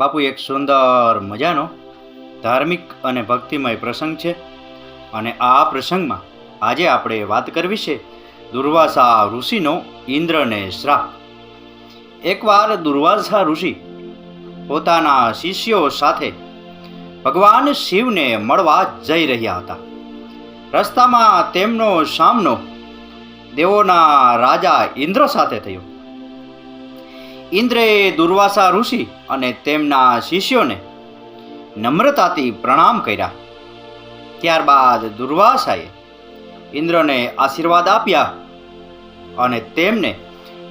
બાપુ, એક સુંદર મજાનો ધાર્મિક અને ભક્તિમય પ્રસંગ છે. અને આ પ્રસંગમાં આજે આપણે વાત કરવી છે દુર્વાસા ઋષિનો ઇન્દ્રને શ્રાપ. એકવાર દુર્વાસા ઋષિ પોતાના શિષ્યો સાથે ભગવાન શિવને મળવા જઈ રહ્યા હતા. રસ્તામાં તેમનો સામનો દેવોના રાજા ઇન્દ્ર સાથે થયો. ઇન્દ્રે દુર્વાસા ઋષિ અને તેમના શિષ્યોને નમ્રતાથી પ્રણામ કર્યા. ત્યારબાદ દુર્વાસાએ ઇન્દ્રને આશીર્વાદ આપ્યા અને તેમને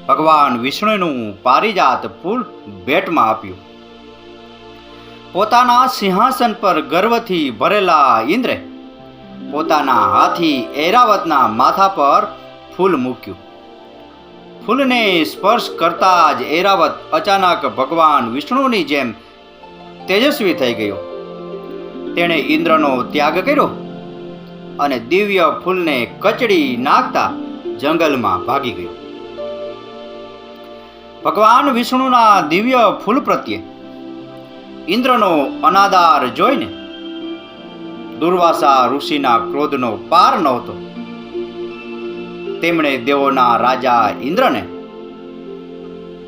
ભગવાન વિષ્ણુનું પારિજાત ફૂલ ભેટમાં આપ્યું. પોતાના સિંહાસન પર ગર્વથી ભરેલા ઇન્દ્રે પોતાના હાથી ઐરાવતના માથા પર ફૂલ મૂક્યું. ફૂલને સ્પર્શ કરતા જ ઐરાવત અચાનક ભગવાન વિષ્ણુની જેમ તેજસ્વી થઈ ગયો. તેણે ઇન્દ્રનો ત્યાગ કર્યો અને દિવ્ય ફૂલને કચડી નાખતા જંગલમાં ભાગી ગયો. ભગવાન વિષ્ણુના દિવ્ય ફૂલ પ્રત્યે ઇન્દ્રનો અનાદર જોઈને દુર્વાસા ઋષિના ક્રોધનો પાર નહોતો. તેમણે દેવોના રાજા ઇન્દ્રને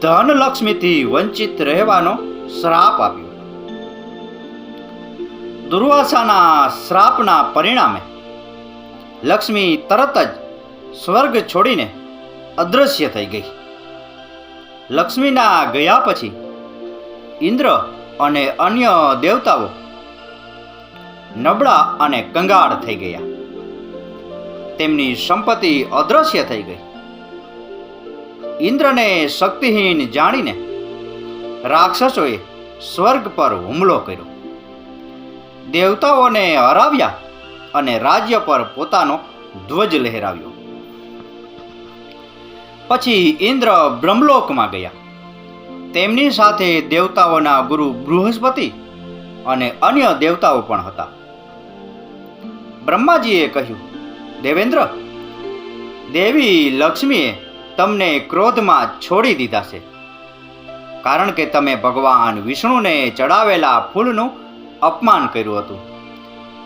ધનલક્ષ્મીથી વંચિત રહેવાનો શ્રાપ આપ્યો. દુર્વાસાના શ્રાપના પરિણામે લક્ષ્મી તરત જ સ્વર્ગ છોડીને અદૃશ્ય થઈ ગઈ. લક્ષ્મીના ગયા પછી ઇન્દ્ર અને અન્ય દેવતાઓ નબળા અને કંગાળ થઈ ગયા. તેમની સંપત્તિ અદૃશ્ય થઈ ગઈ. ઇન્દ્રને શક્તિહીન જાણીને રાક્ષસોએ સ્વર્ગ પર હુમલો કર્યો. દેવતાઓને હરાવ્યા અને રાજ્ય પર પોતાનો ધ્વજ લહેરાવ્યો. પછી ઇન્દ્ર બ્રહ્મલોકમાં ગયા. તેમની સાથે દેવતાઓના ગુરુ બૃહસ્પતિ અને અન્ય દેવતાઓ પણ હતા. બ્રહ્માજીએ કહ્યું, દેવેન્દ્ર, દેવી લક્ષ્મીએ તમને ક્રોધમાં છોડી દીધા છે, કારણ કે તમે ભગવાન વિષ્ણુને ચડાવેલા ફૂલનું અપમાન કર્યું હતું.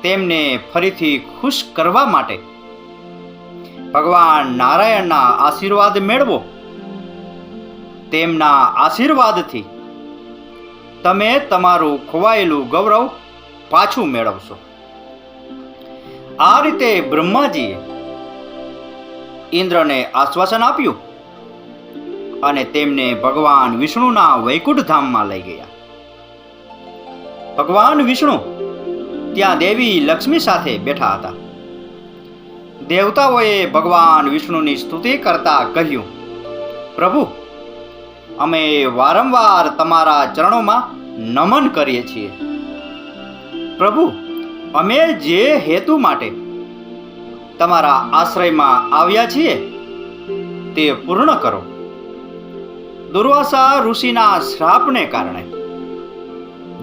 તેમને ફરીથી ખુશ કરવા માટે ભગવાન નારાયણના આશીર્વાદ મેળવો. તેમના આશીર્વાદથી તમે તમારું ખોવાયેલું ગૌરવ પાછું મેળવશો. આ રીતે બ્રહ્માજીએ ઇન્દ્રને આશ્વાસન આપ્યું અને તેમને ભગવાન વિષ્ણુના વૈકુંઠ ધામમાં લઈ ગયા. ભગવાન વિષ્ણુ ત્યાં દેવી લક્ષ્મી સાથે બેઠા હતા. દેવતાઓએ ભગવાન વિષ્ણુની સ્તુતિ કરતા કહ્યું, પ્રભુ, અમે વારંવાર તમારા ચરણોમાં નમન કરીએ છીએ. પ્રભુ, અમે જે હેતુ માટે તમારા આશ્રયમાં આવ્યા છીએ તે પૂર્ણ કરો. દુર્વાસા ઋષિના શ્રાપને કારણે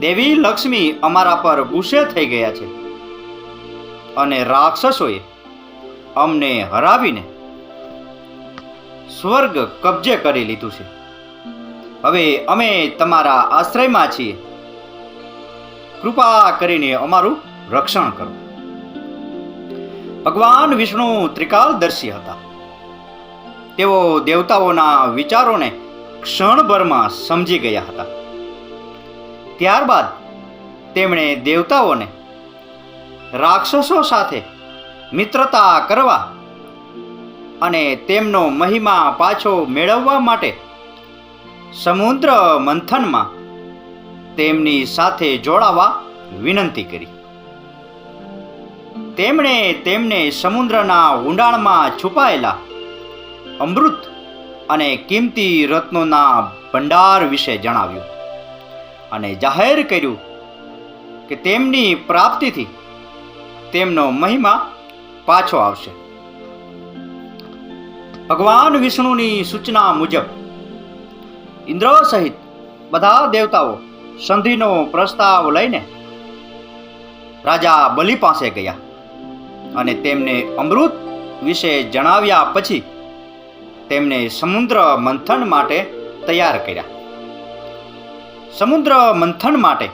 દેવી લક્ષ્મી અમારા પર ગુસ્સે થઈ ગયા છે અને રાક્ષસોએ અમને હરાવીને સ્વર્ગ કબજે કરી લીધું છે. હવે અમે તમારા આશ્રયમાં છીએ. કૃપા કરીને અમારું રક્ષણ કરો. ભગવાન વિષ્ણુ ત્રિકાલદર્શી હતા. તેઓ દેવતાઓના વિચારોને ક્ષણભરમાં સમજી ગયા હતા. ત્યારબાદ તેમણે દેવતાઓને રાક્ષસો સાથે મિત્રતા કરવા અને તેમનો મહિમા પાછો મેળવવા માટે સમુદ્ર મંથનમાં તેમની સાથે જોડાવા વિનંતી કરી. તેમણે તેમને સમુદ્રના ઊંડાણમાં છુપાયેલા અમૃત અને કિંમતી રત્નોના ભંડાર વિશે જણાવ્યું અને જાહેર કર્યું કે તેમની પ્રાપ્તિથી તેમનો મહિમા પાછો આવશે. ભગવાન વિષ્ણુની સૂચના મુજબ ઇન્દ્ર સહિત બધા દેવતાઓ સંધિનો પ્રસ્તાવ લઈને રાજા બલિ પાસે ગયા અને તેમને અમૃત વિશે જણાવ્યા પછી તેમને સમુદ્ર મંથન માટે તૈયાર કર્યા. સમુદ્ર મંથન માટે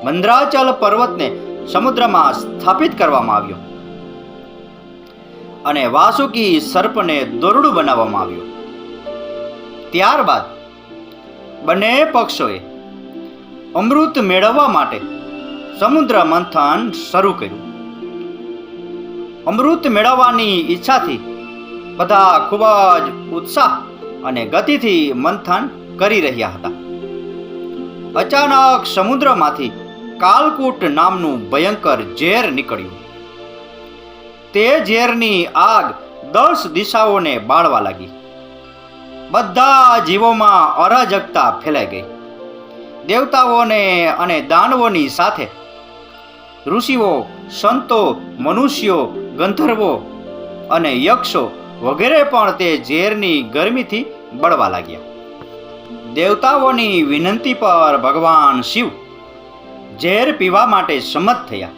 મંદરાચલ પર્વતને સમુદ્રમાં સ્થાપિત કરવામાં આવ્યો અને વાસુકી સર્પને દોરડું બનાવવામાં આવ્યું. ત્યારબાદ બંને પક્ષોએ અમૃત મેળવવા માટે સમુદ્ર મંથન શરૂ કર્યું. અમૃત મેળવવાની ઈચ્છાથી બધા ખૂબ જ ઉત્સાહ અને ગતિથી મંથન કરી રહ્યા હતા. અચાનક સમુદ્રમાંથી કાલકૂટ નામનું ભયંકર ઝેર નીકળ્યું. તે ઝેરની આગ 10 દિશાઓને બાળવા લાગી. બધા જીવોમાં અરાજકતા ફેલાઈ ગઈ. દેવતાઓને અને દાનવોની સાથે ઋષિઓ, સંતો, મનુષ્યો, ગંધર્વો અને યક્ષો વગેરે પણ તે ઝેરની ગરમીથી બળવા લાગ્યા. દેવતાઓની વિનંતી પર ભગવાન શિવ ઝેર પીવા માટે સંમત થયા.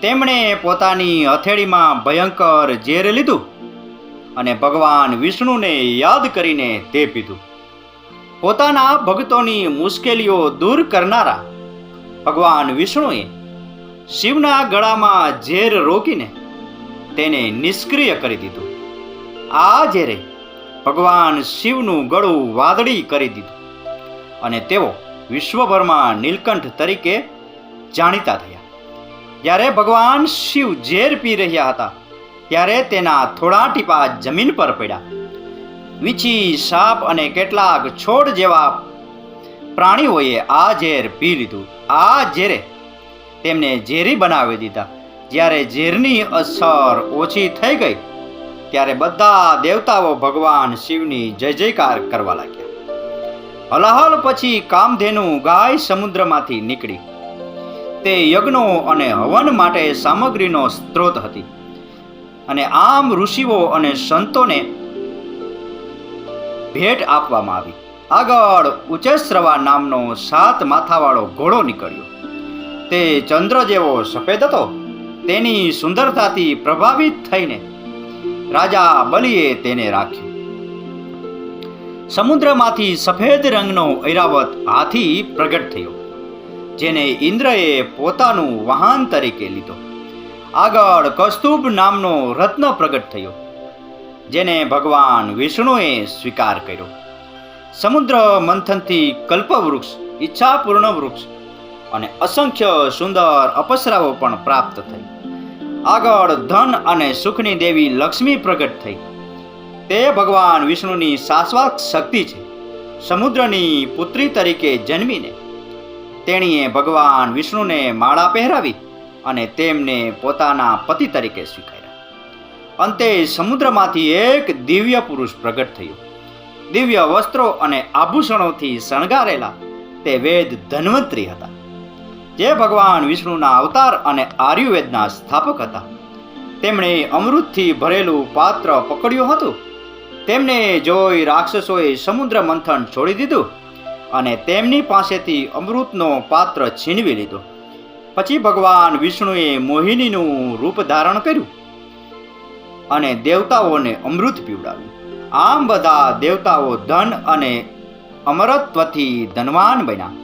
તેમણે પોતાની હથેળીમાં ભયંકર ઝેર લીધું અને ભગવાન વિષ્ણુને યાદ કરીને તે પીધું. પોતાના ભક્તોની મુશ્કેલીઓ દૂર કરનારા ભગવાન વિષ્ણુએ શિવના ગળામાં ઝેર રોકીને તેને નિષ્ક્રિય કરી દીધું. આ ઝેરે ભગવાન શિવનું ગળું વાદળી કરી દીધું અને તેઓ વિશ્વભરમાં નીલકંઠ તરીકે જાણીતા થયા. જ્યારે ભગવાન શિવ ઝેર પી રહ્યા હતા ત્યારે તેના થોડા ટીપા જમીન પર પડ્યા. વીંછી, સાપ અને કેટલાક છોડ જેવા પ્રાણીઓએ આ ઝેર પી લીધું. આ ઝેરે તેમને ઝેરી બનાવી દીધા. જ્યારે ઝેરની અસર ઓછી થઈ ગઈ ત્યારે બધા દેવતાઓ ભગવાન શિવની જય જયકાર કરવા લાગ્યા. હલાહલ પછી કામધેનુ ગાય સમુદ્રમાંથી નીકળી. તે યજ્ઞો અને હવન માટે સામગ્રીનો સ્ત્રોત હતી અને આમ ઋષિઓ અને સંતોને ભેટ આપવામાં આવી. આગળ ઉચેશ્રવા નામનો 7 માથાવાળો ઘોડો નીકળ્યો. તે ચંદ્ર જેવો સફેદ હતો. તેની સુંદરતાથી પ્રભાવિત થઈને રાજા બલિએ તેને રાખ્યો. સમુદ્રમાંથી સફેદ રંગનો ઐરાવત હાથી પ્રગટ થયો, જેને ઇન્દ્રએ પોતાનું વાહન તરીકે લીધો. આગળ કસ્તુભ નામનો રત્ન પ્રગટ થયો, જેને ભગવાન વિષ્ણુએ સ્વીકાર કર્યો. સમુદ્ર મંથનથી કલ્પવૃક્ષ, ઈચ્છાપૂર્ણ વૃક્ષ અને અસંખ્ય સુંદર અપ્સરાઓ પણ પ્રાપ્ત થઈ. આગળ ધન અને સુખની દેવી લક્ષ્મી પ્રગટ થઈ. તે ભગવાન વિષ્ણુની શાશ્વત શક્તિ છે. સમુદ્રની પુત્રી તરીકે જન્મીને તેણીએ ભગવાન વિષ્ણુને માળા પહેરાવી અને તેમને પોતાના પતિ તરીકે સ્વીકાર્યા. અંતે સમુદ્રમાંથી એક દિવ્ય પુરુષ પ્રગટ થયો. દિવ્ય વસ્ત્રો અને આભૂષણોથી શણગારેલા તે વેદ ધન્વંતરી હતા, જે ભગવાન વિષ્ણુના અવતાર અને આયુર્વેદના સ્થાપક હતા. તેમણે અમૃતથી ભરેલું પાત્ર પકડ્યું હતું. તેમને જોઈ રાક્ષસોએ સમુદ્ર મંથન છોડી દીધું અને તેમની પાસેથી અમૃતનો પાત્ર છીનવી લીધો. પછી ભગવાન વિષ્ણુએ મોહિનીનું રૂપ ધારણ કર્યું અને દેવતાઓને અમૃત પીવડાવ્યું. આમ બધા દેવતાઓ ધન અને અમરત્વથી ધનવાન બન્યા.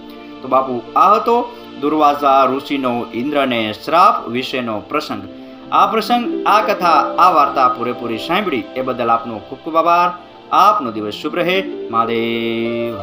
તો બાપુ, આ હતો દુર્વાસા ઋષિનો ઇન્દ્રને શ્રાપ વિશેનો પ્રસંગ. આ પ્રસંગ, આ કથા, આ વાર્તા પૂરેપૂરી સાંભળી એ બદલ આપનો ખૂબ ખૂબ આભાર. આપનો દિવસ શુભ રહે. મહાદેવ.